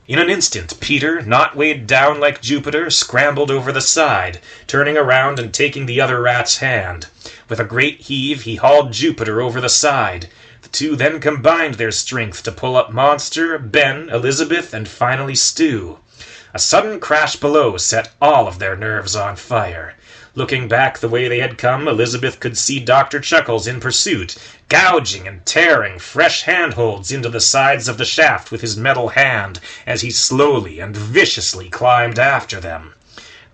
In an instant, Peter, not weighed down like Jupiter, scrambled over the side, turning around and taking the other rat's hand. With a great heave, he hauled Jupiter over the side. The two then combined their strength to pull up Monster, Ben, Elizabeth, and finally Stu. A sudden crash below set all of their nerves on fire. Looking back the way they had come, Elizabeth could see Dr. Chuckles in pursuit, gouging and tearing fresh handholds into the sides of the shaft with his metal hand as he slowly and viciously climbed after them.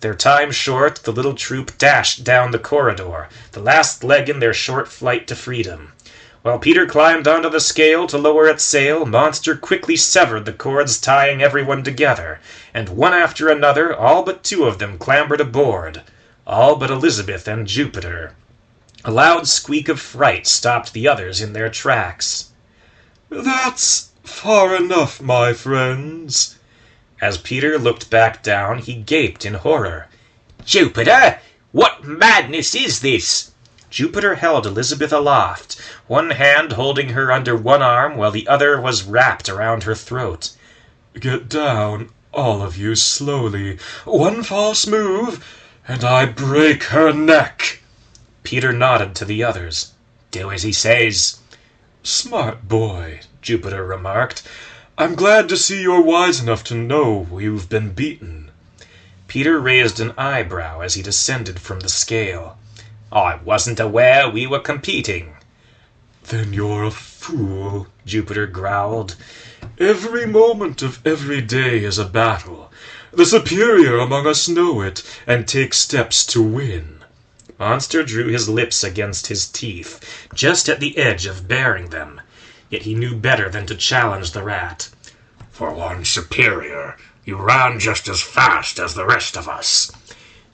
Their time short, the little troop dashed down the corridor, the last leg in their short flight to freedom. While Peter climbed onto the scale to lower its sail, Monster quickly severed the cords tying everyone together, and one after another, all but two of them clambered aboard. All but Elizabeth and Jupiter. A loud squeak of fright stopped the others in their tracks. "That's far enough, my friends." As Peter looked back down, he gaped in horror. "Jupiter? What madness is this? Jupiter held Elizabeth aloft, one hand holding her under one arm while the other was wrapped around her throat. Get down, all of you, slowly. One false move, and I break her neck. Peter nodded to the others. Do as he says. Smart boy, Jupiter remarked. I'm glad to see you're wise enough to know you've been beaten. Peter raised an eyebrow as he descended from the scale. I wasn't aware we were competing. Then you're a fool, Jupiter growled. Every moment of every day is a battle. The superior among us know it, and take steps to win. Monster drew his lips against his teeth, just at the edge of baring them. Yet he knew better than to challenge the rat. For one superior, you ran just as fast as the rest of us.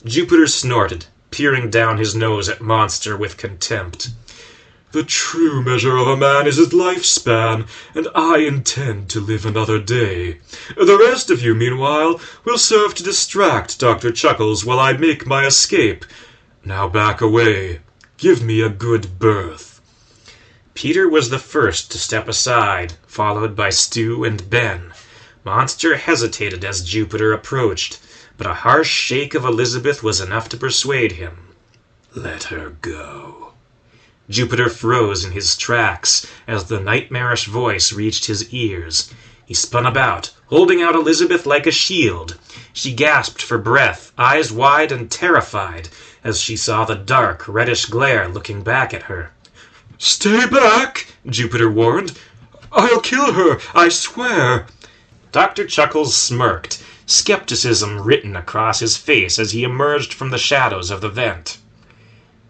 Jupiter snorted, peering down his nose at Monster with contempt. The true measure of a man is his lifespan, and I intend to live another day. The rest of you, meanwhile, will serve to distract Dr. Chuckles while I make my escape. Now back away. Give me a good berth. Peter was the first to step aside, followed by Stu and Ben. Monster hesitated as Jupiter approached, but a harsh shake of Elizabeth was enough to persuade him. Let her go. Jupiter froze in his tracks as the nightmarish voice reached his ears. He spun about, holding out Elizabeth like a shield. She gasped for breath, eyes wide and terrified, as she saw the dark, reddish glare looking back at her. Stay back, Jupiter warned. I'll kill her, I swear. Dr. Chuckles smirked, skepticism written across his face as he emerged from the shadows of the vent.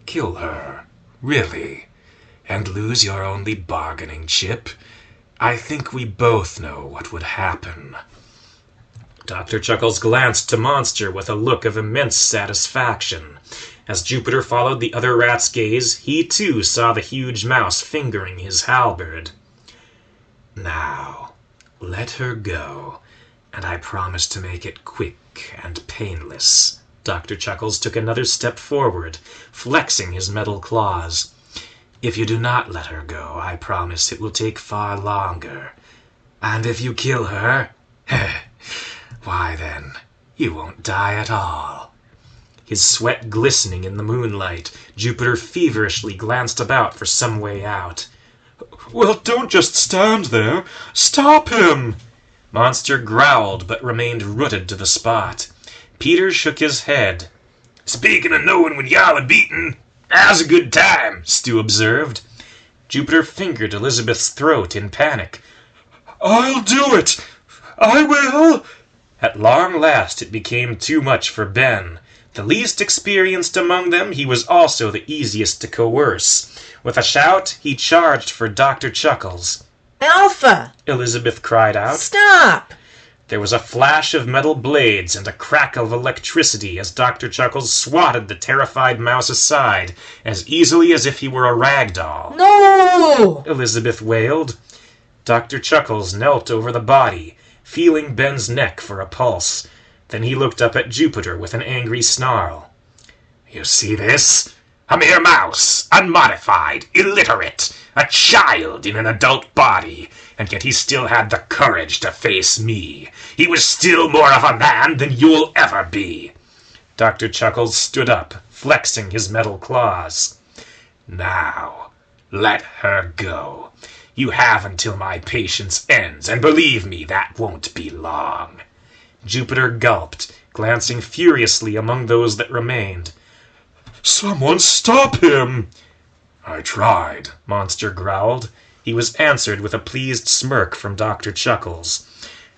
Kill her? Really? And lose your only bargaining chip? I think we both know what would happen. Dr. Chuckles glanced to Monster with a look of immense satisfaction. As Jupiter followed the other rat's gaze, he too saw the huge mouse fingering his halberd. Now, let her go, and I promise to make it quick and painless. Dr. Chuckles took another step forward, flexing his metal claws. If you do not let her go, I promise it will take far longer. And if you kill her, why then, you won't die at all. His sweat glistening in the moonlight, Jupiter feverishly glanced about for some way out. Well, don't just stand there. Stop him! Monster growled but remained rooted to the spot. Peter shook his head. Speaking of knowing when y'all are beaten, now's a good time, Stu observed. Jupiter fingered Elizabeth's throat in panic. I'll do it! I will! At long last it became too much for Ben. The least experienced among them, he was also the easiest to coerce. With a shout, he charged for Dr. Chuckles. Alpha! Elizabeth cried out. Stop! There was a flash of metal blades and a crackle of electricity as Dr. Chuckles swatted the terrified mouse aside, as easily as if he were a rag doll. No! Elizabeth wailed. Dr. Chuckles knelt over the body, feeling Ben's neck for a pulse. Then he looked up at Jupiter with an angry snarl. You see this? A mere mouse, unmodified, illiterate, a child in an adult body, and yet he still had the courage to face me. He was still more of a man than you'll ever be. Dr. Chuckles stood up, flexing his metal claws. Now, let her go. You have until my patience ends, and believe me, that won't be long. Jupiter gulped, glancing furiously among those that remained. Someone stop him! I tried, Monster growled. He was answered with a pleased smirk from Dr. Chuckles.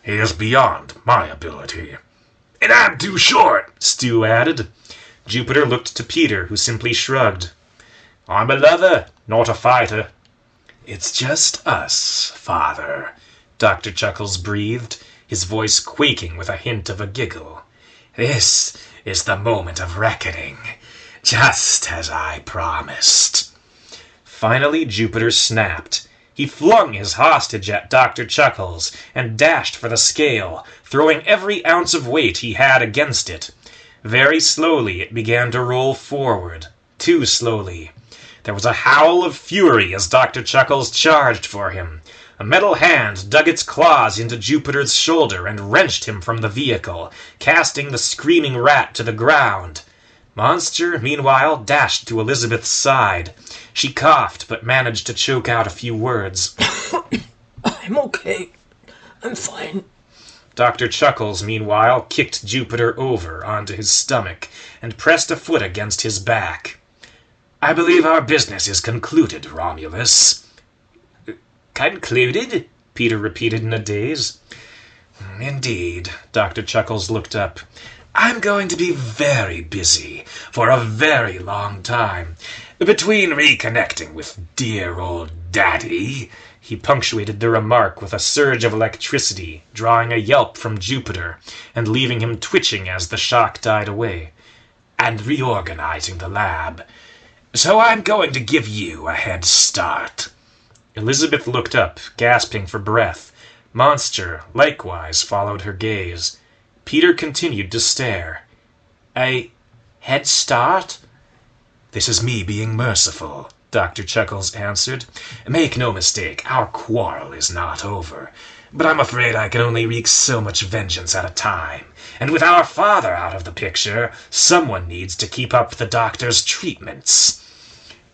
He is beyond my ability. And I'm too short, Stu added. Jupiter looked to Peter, who simply shrugged. I'm a lover, not a fighter. It's just us, Father, Dr. Chuckles breathed, his voice quaking with a hint of a giggle. This is the moment of reckoning, just as I promised. Finally, Jupiter snapped. He flung his hostage at Dr. Chuckles and dashed for the scale, throwing every ounce of weight he had against it. Very slowly it began to roll forward. Too slowly. There was a howl of fury as Dr. Chuckles charged for him. A metal hand dug its claws into Jupiter's shoulder and wrenched him from the vehicle, casting the screaming rat to the ground. Monster, meanwhile, dashed to Elizabeth's side. She coughed, but managed to choke out a few words. I'm okay. I'm fine. Dr. Chuckles, meanwhile, kicked Jupiter over onto his stomach and pressed a foot against his back. I believe our business is concluded, Romulus. Concluded? Peter repeated in a daze. Indeed. Dr. Chuckles looked up. I'm going to be very busy for a very long time. Between reconnecting with dear old Daddy, he punctuated the remark with a surge of electricity, drawing a yelp from Jupiter, and leaving him twitching as the shock died away, and reorganizing the lab. So I'm going to give you a head start. Elizabeth looked up, gasping for breath. Monster, likewise, followed her gaze. Peter continued to stare. A head start? This is me being merciful, Dr. Chuckles answered. Make no mistake, our quarrel is not over. But I'm afraid I can only wreak so much vengeance at a time. And with our father out of the picture, someone needs to keep up the doctor's treatments.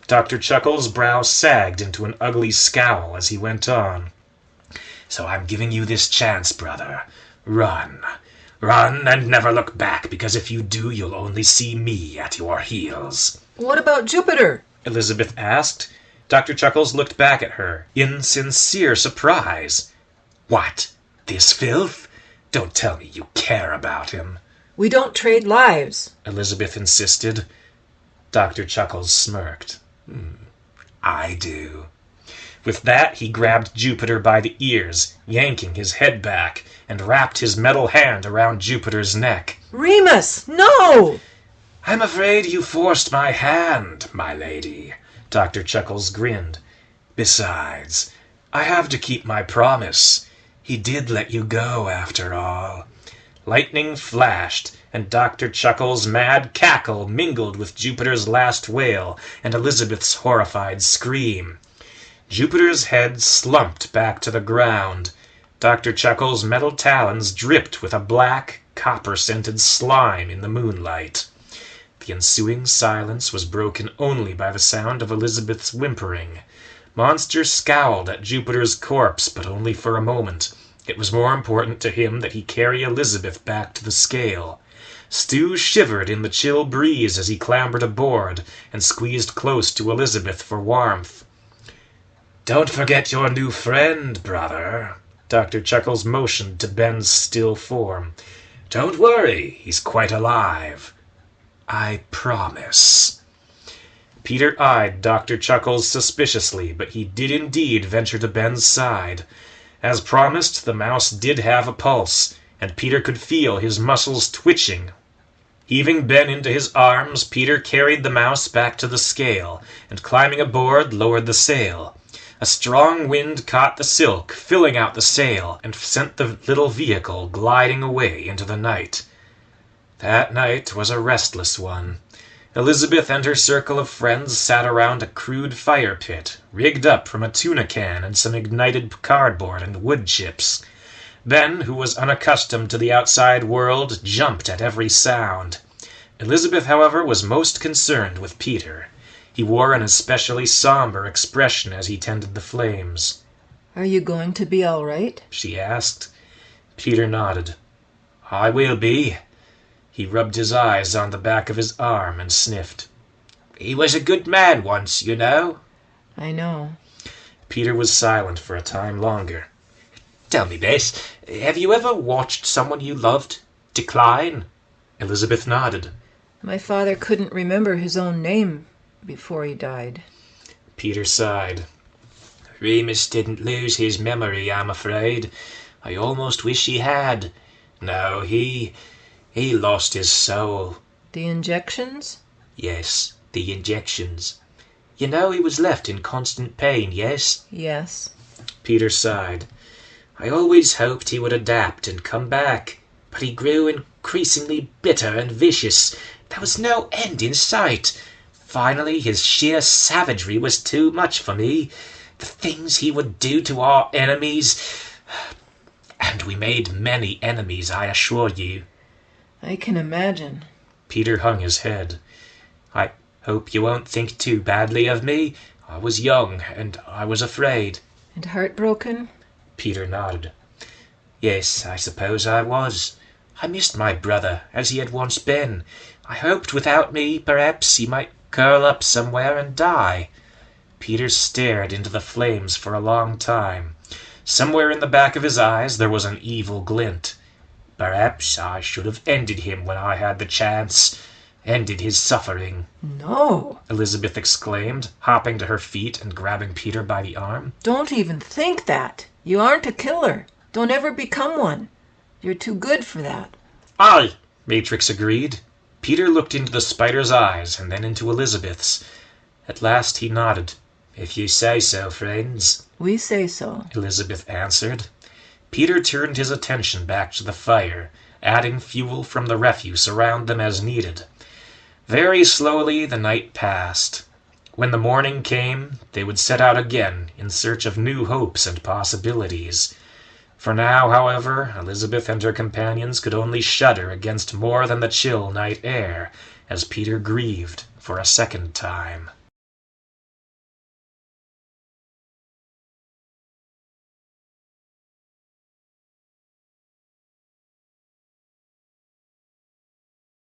Dr. Chuckles' brow sagged into an ugly scowl as he went on. So I'm giving you this chance, brother. Run. Run and never look back, because if you do, you'll only see me at your heels. What about Jupiter? Elizabeth asked. Dr. Chuckles looked back at her in sincere surprise. What? This filth? Don't tell me you care about him. We don't trade lives, Elizabeth insisted. Dr. Chuckles smirked. I do. With that, he grabbed Jupiter by the ears, yanking his head back, and wrapped his metal hand around Jupiter's neck. Remus, no! I'm afraid you forced my hand, my lady. Dr. Chuckles grinned. Besides, I have to keep my promise. He did let you go, after all. Lightning flashed, and Dr. Chuckles' mad cackle mingled with Jupiter's last wail and Elizabeth's horrified scream. Jupiter's head slumped back to the ground. Dr. Chuckles' metal talons dripped with a black, copper-scented slime in the moonlight. The ensuing silence was broken only by the sound of Elizabeth's whimpering. Monster scowled at Jupiter's corpse, but only for a moment. It was more important to him that he carry Elizabeth back to the scale. Stu shivered in the chill breeze as he clambered aboard and squeezed close to Elizabeth for warmth. Don't forget your new friend, brother. Dr. Chuckles motioned to Ben's still form. Don't worry, he's quite alive. I promise. Peter eyed Dr. Chuckles suspiciously, but he did indeed venture to Ben's side. As promised, the mouse did have a pulse, and Peter could feel his muscles twitching. Heaving Ben into his arms, Peter carried the mouse back to the scale, and climbing aboard, lowered the sail. A strong wind caught the silk, filling out the sail, and sent the little vehicle gliding away into the night. That night was a restless one. Elizabeth and her circle of friends sat around a crude fire pit, rigged up from a tuna can and some ignited cardboard and wood chips. Ben, who was unaccustomed to the outside world, jumped at every sound. Elizabeth, however, was most concerned with Peter. He wore an especially somber expression as he tended the flames. Are you going to be all right? She asked. Peter nodded. I will be. He rubbed his eyes on the back of his arm and sniffed. He was a good man once, you know. I know. Peter was silent for a time longer. Tell me, Bess, have you ever watched someone you loved decline? Elizabeth nodded. My father couldn't remember his own name before he died. Peter sighed. Remus didn't lose his memory, I'm afraid. I almost wish he had. No, he lost his soul. The injections? Yes, the injections. You know he was left in constant pain, yes? Yes. Peter sighed. I always hoped he would adapt and come back, but he grew increasingly bitter and vicious. There was no end in sight. Finally, his sheer savagery was too much for me. The things he would do to our enemies. And we made many enemies, I assure you. I can imagine. Peter hung his head. I hope you won't think too badly of me. I was young, and I was afraid. And heartbroken? Peter nodded. Yes, I suppose I was. I missed my brother, as he had once been. I hoped without me, perhaps, he might curl up somewhere and die. Peter stared into the flames for a long time. Somewhere in the back of his eyes there was an evil glint. Perhaps I should have ended him when I had the chance. Ended his suffering. No! Elizabeth exclaimed, hopping to her feet and grabbing Peter by the arm. Don't even think that. You aren't a killer. Don't ever become one. You're too good for that. Aye, Matrix agreed. Peter looked into the spider's eyes and then into Elizabeth's. At last he nodded. If you say so, friends. We say so, Elizabeth answered. Peter turned his attention back to the fire, adding fuel from the refuse around them as needed. Very slowly the night passed. When the morning came, they would set out again in search of new hopes and possibilities. For now, however, Elizabeth and her companions could only shudder against more than the chill night air, as Peter grieved for a second time.